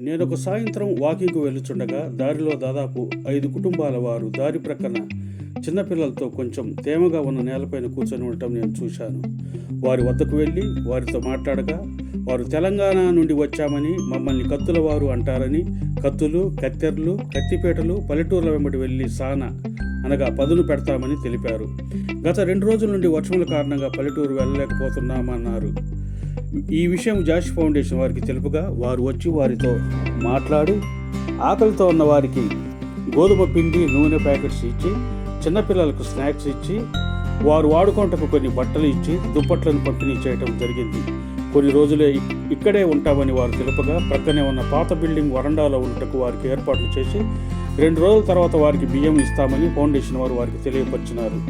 నేనొక సాయంత్రం వాకింగ్కు వెళ్ళుచుండగా దారిలో దాదాపు 5 కుటుంబాల వారు దారి ప్రక్కన చిన్నపిల్లలతో కొంచెం తేమగా ఉన్న నేలపైన కూర్చొని ఉండటం నేను చూశాను. వారి వద్దకు వెళ్ళి వారితో మాట్లాడగా, వారు తెలంగాణ నుండి వచ్చామని, మమ్మల్ని కత్తుల వారు అంటారని, కత్తులు, కత్తెరలు, కత్తిపేటలు పల్లెటూర్ల వెంబడి వెళ్ళి అనగా పదును పెడతామని తెలిపారు. గత 2 రోజుల నుండి వర్షముల కారణంగా పల్లెటూరు వెళ్ళలేకపోతున్నామన్నారు. ఈ విషయం జాష్ ఫౌండేషన్ వారికి తెలుపగా, వారు వచ్చి వారితో మాట్లాడి ఆకలితో ఉన్న వారికి గోధుమ పిండి, నూనె ప్యాకెట్స్ ఇచ్చి, చిన్నపిల్లలకు స్నాక్స్ ఇచ్చి, వారు వాడుకోవటకు కొన్ని బట్టలు ఇచ్చి, దుప్పట్లను పంపిణీ చేయటం జరిగింది. కొన్ని రోజులే ఇక్కడే ఉంటామని వారు తెలుపగా, ప్రక్కనే ఉన్న పాత బిల్డింగ్ వరండాలో ఉండటకు వారికి ఏర్పాట్లు చేసి 2 రోజుల తర్వాత వారికి బియ్యం ఇస్తామని ఫౌండేషన్ వారు వారికి తెలియపరిచినారు.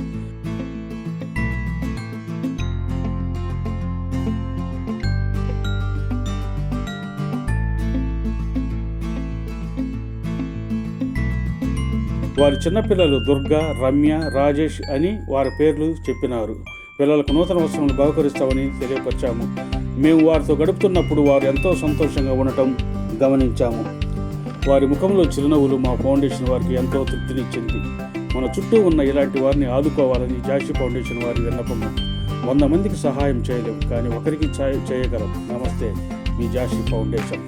వారి చిన్నపిల్లలు దుర్గా, రమ్య, రాజేష్ అని వారి పేర్లు చెప్పినారు. పిల్లలకు నూతన వస్త్రములు బహుకరిస్తామని తెలియపరిచాము. మేము వారితో గడుపుతున్నప్పుడు వారు ఎంతో సంతోషంగా ఉండటం గమనించాము. వారి ముఖంలో చిరునవ్వులు మా ఫౌండేషన్ వారికి ఎంతో తృప్తినిచ్చింది. మన చుట్టూ ఉన్న ఇలాంటి వారిని ఆదుకోవాలని జాషి ఫౌండేషన్ వారి విన్నపము. 100 మందికి సహాయం చేయలేము, కానీ ఒకరికి చేయగలం. నమస్తే, మీ జాషి ఫౌండేషన్.